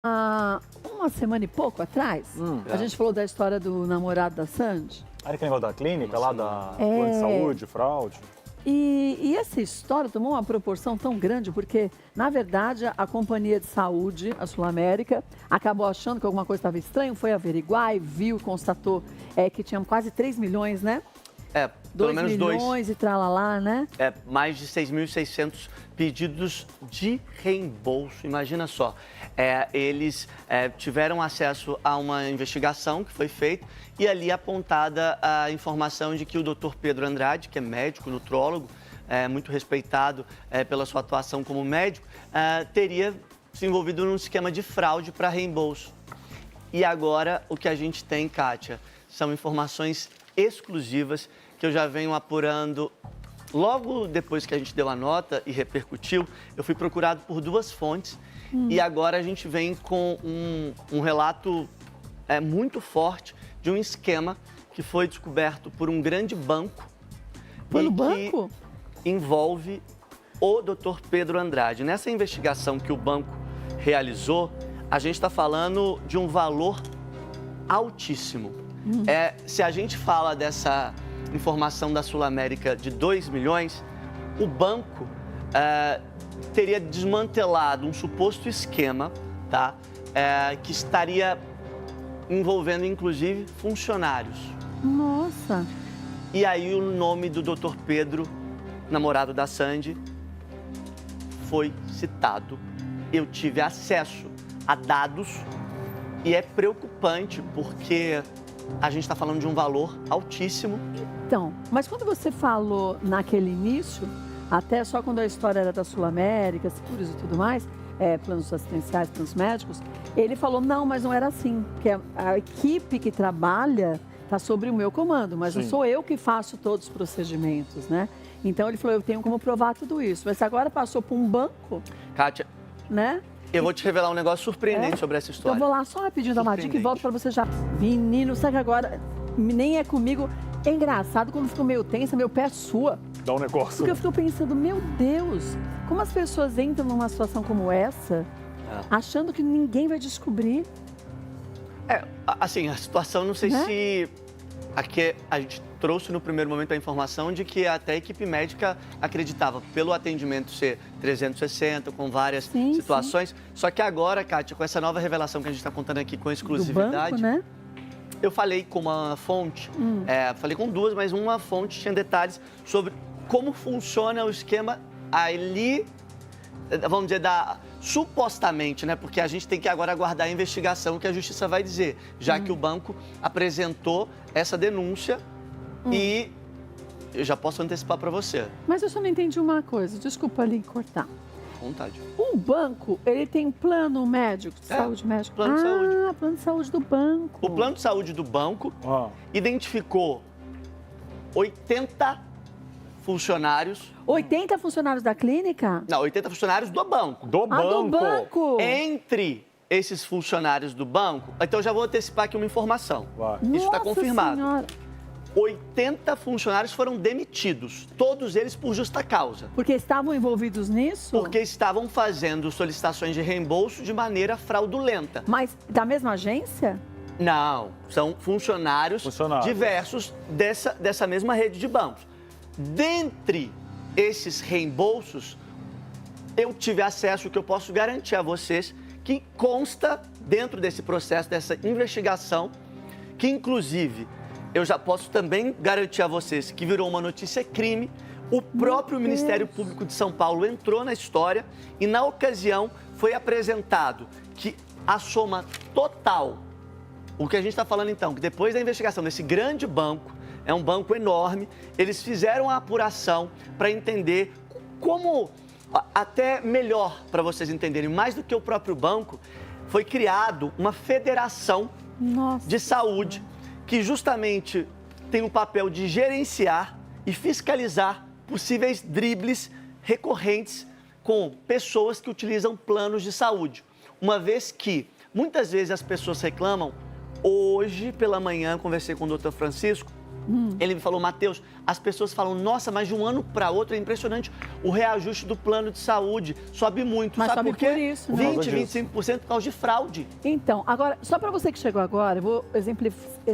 Há uma semana e pouco atrás, a gente falou da história do namorado da Sandy. Aí aquele negócio da clínica lá, da plano de saúde, fraude. E essa história tomou uma proporção tão grande porque, na verdade, a companhia de saúde, a Sul América, acabou achando que alguma coisa estava estranha, foi averiguar e viu, constatou que tinha quase 3 milhões, né? Pelo menos 2 milhões e tralalá, né? Mais de 6.600 pedidos de reembolso. Imagina só, eles tiveram acesso a uma investigação que foi feita e ali apontada a informação de que o Dr. Pedro Andrade, que é médico, nutrólogo, muito respeitado pela sua atuação como médico, teria se envolvido num esquema de fraude para reembolso. E agora o que a gente tem, Kátia, são informações exclusivas que eu já venho apurando. Logo depois que a gente deu a nota e repercutiu, eu fui procurado por 2 fontes e agora a gente vem com um relato muito forte de um esquema que foi descoberto por um grande banco. Foi no banco? Que envolve o Dr. Pedro Andrade. Nessa investigação que o banco realizou, a gente está falando de um valor altíssimo. Se a gente fala dessa informação da Sul América de 2 milhões, o banco teria desmantelado um suposto esquema, tá? Que estaria envolvendo, inclusive, funcionários. Nossa! E aí o nome do Dr. Pedro, namorado da Sandy, foi citado. Eu tive acesso a dados e é preocupante porque a gente está falando de um valor altíssimo. Então, mas quando você falou naquele início, até só quando a história era da Sul América, seguros e tudo mais, planos assistenciais, planos médicos, ele falou, não, mas não era assim, porque a equipe que trabalha está sobre o meu comando, mas não sou eu que faço todos os procedimentos, né? Então ele falou, eu tenho como provar tudo isso, mas agora passou por um banco, Kátia, né? eu vou te revelar um negócio surpreendente sobre essa história. Então eu vou lá só rapidinho dar uma dica e volto para você já. Menino, sabe que agora nem é comigo. É engraçado quando fico meio tensa, meu pé sua. Dá um negócio. Porque eu fico pensando, meu Deus, como as pessoas entram numa situação como essa, achando que ninguém vai descobrir. Assim, a situação, não sei se... Aqui a gente trouxe no primeiro momento a informação de que até a equipe médica acreditava, pelo atendimento ser 360, com várias situações. Só que agora, Kátia, com essa nova revelação que a gente está contando aqui com exclusividade... Do banco, né? Eu falei com uma fonte, falei com 2, mas uma fonte tinha detalhes sobre como funciona o esquema ali, vamos dizer, supostamente, né? Porque a gente tem que agora aguardar a investigação que a justiça vai dizer, já que o banco apresentou essa denúncia e eu já posso antecipar para você. Mas eu só não entendi uma coisa, desculpa ali cortar. Vontade. O banco, ele tem plano médico, de saúde médico? Plano de saúde. Plano de saúde do banco. O plano de saúde do banco identificou 80 funcionários. 80 funcionários da clínica? Não, 80 funcionários do banco. Do banco. Entre esses funcionários do banco, então eu já vou antecipar aqui uma informação. Isso está confirmado. Senhora. 80 funcionários foram demitidos, todos eles por justa causa. Porque estavam envolvidos nisso? Porque estavam fazendo solicitações de reembolso de maneira fraudulenta. Mas da mesma agência? Não, são funcionários diversos dessa mesma rede de bancos. Dentre esses reembolsos, eu tive acesso, que eu posso garantir a vocês, que consta dentro desse processo, dessa investigação, que inclusive... Eu já posso também garantir a vocês que virou uma notícia crime. O próprio Ministério Público de São Paulo entrou na história e, na ocasião, foi apresentado que a soma total, o que a gente está falando então, que depois da investigação desse grande banco, é um banco enorme, eles fizeram a apuração para entender como, até melhor para vocês entenderem, mais do que o próprio banco, foi criado uma federação de saúde que justamente tem o papel de gerenciar e fiscalizar possíveis dribles recorrentes com pessoas que utilizam planos de saúde. Uma vez que, muitas vezes as pessoas reclamam, hoje pela manhã conversei com o Dr. Francisco, Ele me falou, Matheus, as pessoas falam, nossa, mas de um ano para outro é impressionante. O reajuste do plano de saúde sobe muito. Mas sabe sobe por quê? por isso, né? 20, 25% por causa de fraude. Então, agora, só para você que chegou agora, eu vou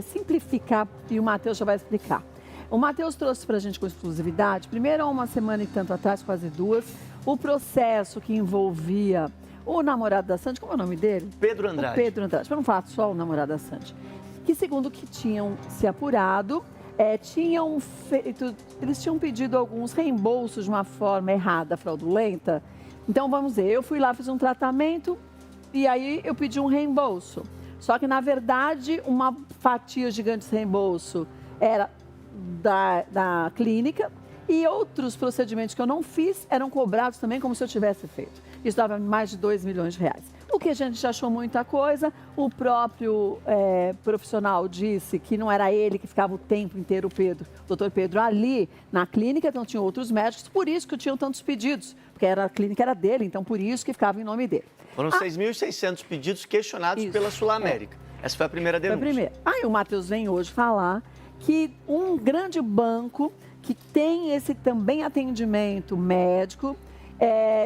simplificar e o Matheus já vai explicar. O Matheus trouxe para a gente com exclusividade, primeiro há uma semana e tanto atrás, quase 2, o processo que envolvia o namorado da Sandy, como é o nome dele? Pedro Andrade. O Pedro Andrade, para não falar só o namorado da Sandy. Que segundo que tinham se apurado, eles tinham pedido alguns reembolsos de uma forma errada, fraudulenta. Então, vamos ver, eu fui lá, fiz um tratamento e aí eu pedi um reembolso. Só que, na verdade, uma fatia gigante de reembolso era da clínica e outros procedimentos que eu não fiz eram cobrados também como se eu tivesse feito. Isso dava mais de 2 milhões de reais. O que a gente já achou muita coisa, o próprio profissional disse que não era ele que ficava o tempo inteiro, o doutor Pedro, ali na clínica, então tinha outros médicos, por isso que tinham tantos pedidos, porque a clínica era dele, então por isso que ficava em nome dele. Foram 6.600 pedidos questionados pela Sul América. Essa foi a primeira denúncia. Foi a primeira. Aí o Matheus vem hoje falar que um grande banco que tem esse também atendimento médico,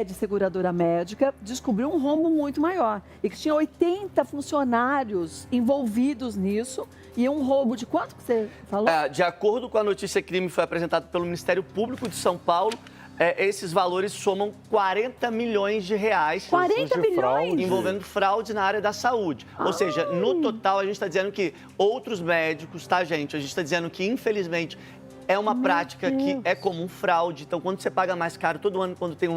de seguradora médica, descobriu um rombo muito maior. E que tinha 80 funcionários envolvidos nisso. E um roubo de quanto que você falou? De acordo com a notícia crime que foi apresentada pelo Ministério Público de São Paulo, esses valores somam 40 milhões de reais. 40 milhões? Envolvendo fraude na área da saúde. Ou seja, no total, a gente está dizendo que outros médicos, tá, gente? A gente está dizendo que, infelizmente, é uma prática que é comum, fraude. Então, quando você paga mais caro todo ano, quando tem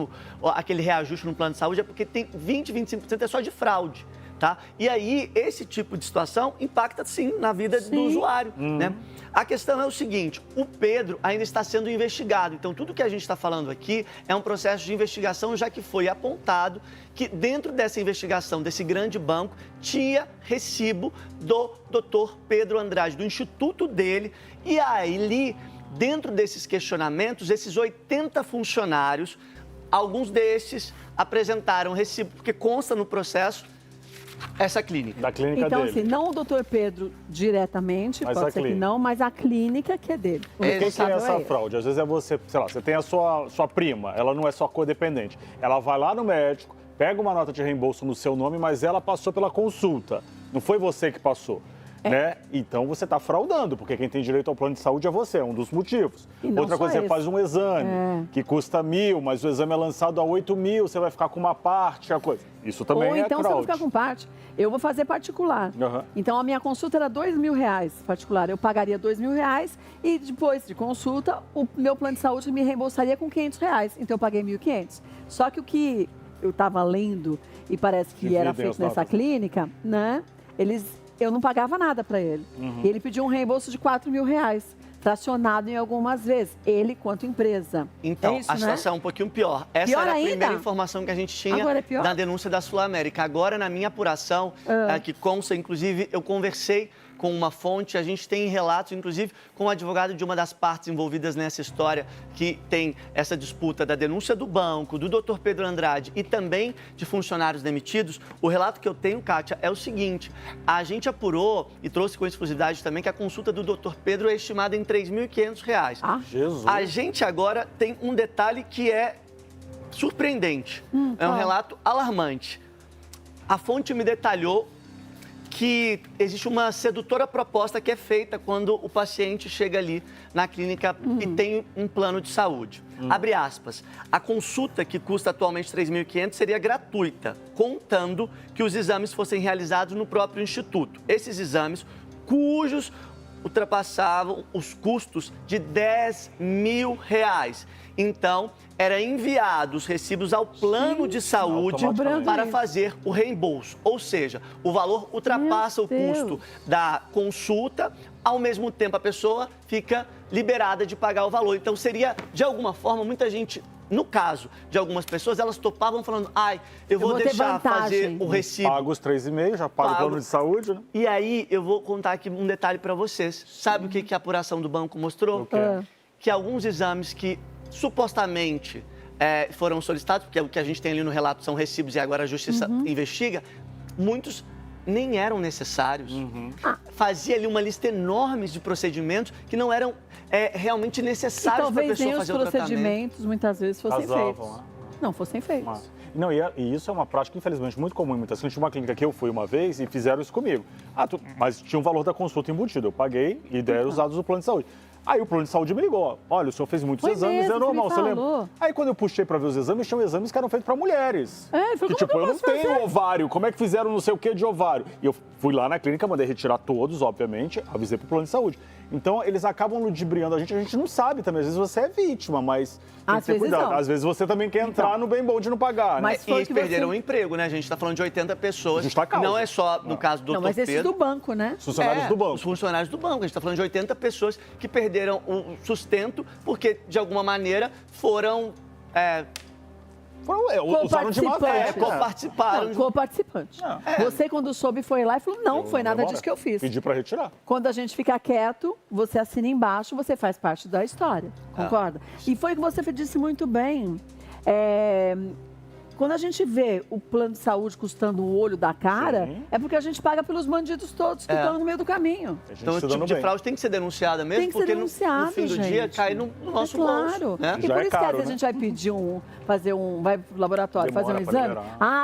aquele reajuste no plano de saúde, é porque tem 20, 25% é só de fraude, tá? E aí, esse tipo de situação impacta, sim, na vida do usuário, né? A questão é o seguinte, o Pedro ainda está sendo investigado. Então, tudo que a gente está falando aqui é um processo de investigação, já que foi apontado que dentro dessa investigação, desse grande banco, tinha recibo do doutor Pedro Andrade, do instituto dele. E aí, dentro desses questionamentos, esses 80 funcionários, alguns desses apresentaram recibo, porque consta no processo essa clínica. Da clínica então, dele. Então, assim, não o doutor Pedro diretamente, mas pode ser que não, mas a clínica que é dele. O que é essa fraude? Às vezes é você, sei lá, você tem a sua prima, ela não é só codependente. Ela vai lá no médico, pega uma nota de reembolso no seu nome, mas ela passou pela consulta. Não foi você que passou. Né? Então você está fraudando, porque quem tem direito ao plano de saúde é você, é um dos motivos. Outra coisa, você faz um exame que custa 1.000, mas o exame é lançado a 8.000, você vai ficar com uma parte, a coisa. Isso também Ou então é fraude. você vai ficar com parte. Eu vou fazer particular. Então a minha consulta era R$2.000 particular. Eu pagaria R$2.000 e depois de consulta, o meu plano de saúde me reembolsaria com R$500. Então eu paguei R$1.500. Só que o que eu estava lendo e parece que era feito nessa clínica, né? Eu não pagava nada para ele. E ele pediu um reembolso de R$4.000, fracionado em algumas vezes, ele quanto empresa. Então, a situação é um pouquinho pior. Essa era a primeira informação que a gente tinha da denúncia da Sul América. Agora, na minha apuração, que consta, inclusive, eu conversei com uma fonte, a gente tem relatos, inclusive, com o advogado de uma das partes envolvidas nessa história, que tem essa disputa da denúncia do banco, do doutor Pedro Andrade e também de funcionários demitidos. O relato que eu tenho, Kátia, é o seguinte, a gente apurou e trouxe com exclusividade também que a consulta do doutor Pedro é estimada em R$3.500. Jesus! A gente agora tem um detalhe que é surpreendente, é um relato alarmante. A fonte me detalhou que existe uma sedutora proposta que é feita quando o paciente chega ali na clínica e tem um plano de saúde. Abre aspas, a consulta que custa atualmente R$3.500 seria gratuita, contando que os exames fossem realizados no próprio instituto. Esses exames, cujos ultrapassavam os custos de R$10.000. Então, era enviado os recibos ao plano de saúde para fazer o reembolso. Ou seja, o valor ultrapassa o custo da consulta, ao mesmo tempo a pessoa fica liberada de pagar o valor. Então, seria, de alguma forma, muita gente... No caso de algumas pessoas, elas topavam falando, eu vou deixar fazer o recibo. Pago os 3,5, já pago o plano de saúde, né? E aí, eu vou contar aqui um detalhe para vocês. Sabe o que a apuração do banco mostrou? O quê? Que alguns exames que supostamente foram solicitados, porque o que a gente tem ali no relato são recibos e agora a Justiça investiga, muitos nem eram necessários. Fazia ali uma lista enorme de procedimentos que não eram realmente necessários para a pessoa fazer o tratamento. Talvez nem os procedimentos muitas vezes fossem feitos. Né? Não, fossem feitos. Não, e isso é uma prática, infelizmente, muito comum em muitas clínicas. Tinha uma clínica que eu fui uma vez e fizeram isso comigo. Mas tinha um valor da consulta embutido. Eu paguei e deram os dados do plano de saúde. Aí o plano de saúde me ligou. Olha, o senhor fez muitos exames, mesmo, é normal, você lembra? falou. Aí quando eu puxei pra ver os exames, tinham exames que eram feitos pra mulheres. Foi que, tipo, eu não tenho ovário, como é que fizeram não sei o que de ovário? E eu fui lá na clínica, mandei retirar todos, obviamente, avisei pro plano de saúde. Então, eles acabam ludibriando a gente não sabe também. Às vezes você é vítima, mas tem que ter cuidado. Às vezes você também quer entrar no bem bom de não pagar, né? Mas eles perderam o emprego, né? A gente está falando de 80 pessoas. Justa causa. Não é só no caso do Dr. Mas esses Pedro. do banco, né? Os funcionários do banco. Os funcionários do banco. A gente está falando de 80 pessoas que perderam o sustento porque, de alguma maneira, foram... usaram de má fé. Coparticiparam. Coparticipante. Você, quando soube, foi lá e falou, não, foi nada disso que eu fiz. Pedi para retirar. Quando a gente fica quieto, você assina embaixo, você faz parte da história. Concorda? E foi o que você disse muito bem. Quando a gente vê o plano de saúde custando o olho da cara, é porque a gente paga pelos bandidos todos que estão no meio do caminho. Então, esse tipo de fraude tem que ser denunciada mesmo, porque no fim do dia cai no nosso bolso. Né? E por isso que às vezes a gente vai pedir vai pro laboratório fazer um exame.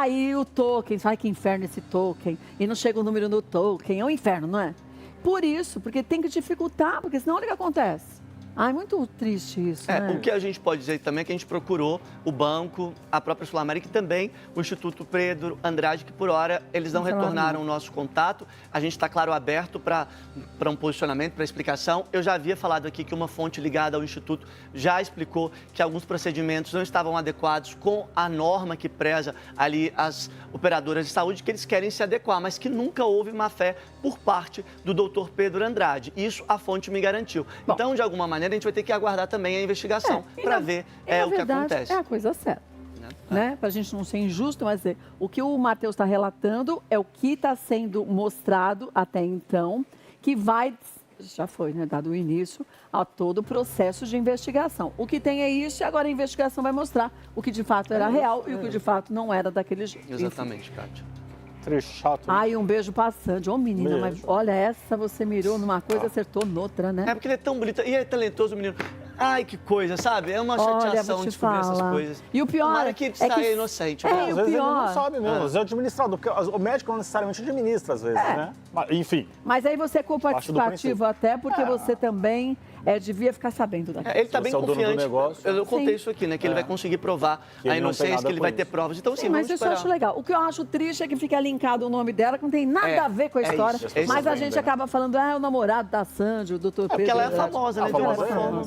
E o token, ai que inferno esse token. E não chega o número no token, é um inferno, não é? Por isso, porque tem que dificultar, porque senão olha o que acontece. É muito triste isso, né? O que a gente pode dizer também é que a gente procurou o banco, a própria Sul América e também o Instituto Pedro Andrade, que por hora eles não retornaram o nosso contato. A gente está, claro, aberto para um posicionamento, para explicação. Eu já havia falado aqui que uma fonte ligada ao Instituto já explicou que alguns procedimentos não estavam adequados com a norma que preza ali as operadoras de saúde, que eles querem se adequar, mas que nunca houve má fé por parte do doutor Pedro Andrade. Isso a fonte me garantiu. Bom, então, de alguma maneira, a gente vai ter que aguardar também a investigação para ver o que acontece. É a coisa certa. Né? Para a gente não ser injusto, mas o que o Matheus está relatando é o que está sendo mostrado até então, que já foi, né, dado o início a todo o processo de investigação. O que tem é isso e agora a investigação vai mostrar o que de fato era real e o que de fato não era daquele jeito. Exatamente, Kátia. Chato. Um beijo pra Sandy. Menina, mas olha, essa você mirou numa coisa e acertou noutra, né? É porque ele é tão bonito e é talentoso, menino. Ai, que coisa, sabe? É uma chateação descobrir essas coisas. E o pior é que saia inocente. Às vezes ele não sabe mesmo, às vezes é administrador, porque o médico não necessariamente administra, às vezes, né? Enfim. Mas aí você é coparticipativo até porque você também devia ficar sabendo daquilo. Ele está bem confiante. Eu contei Sim. isso aqui, né? Que ele vai conseguir provar a inocência, que ele vai ter provas. Então, sim, mas isso eu acho legal. O que eu acho triste é que fica linkado o nome dela, que não tem nada a ver com a história. Mas a gente acaba falando, é o namorado da Sandy, o doutor Pedro. Porque ela é famosa, né? De alguma forma.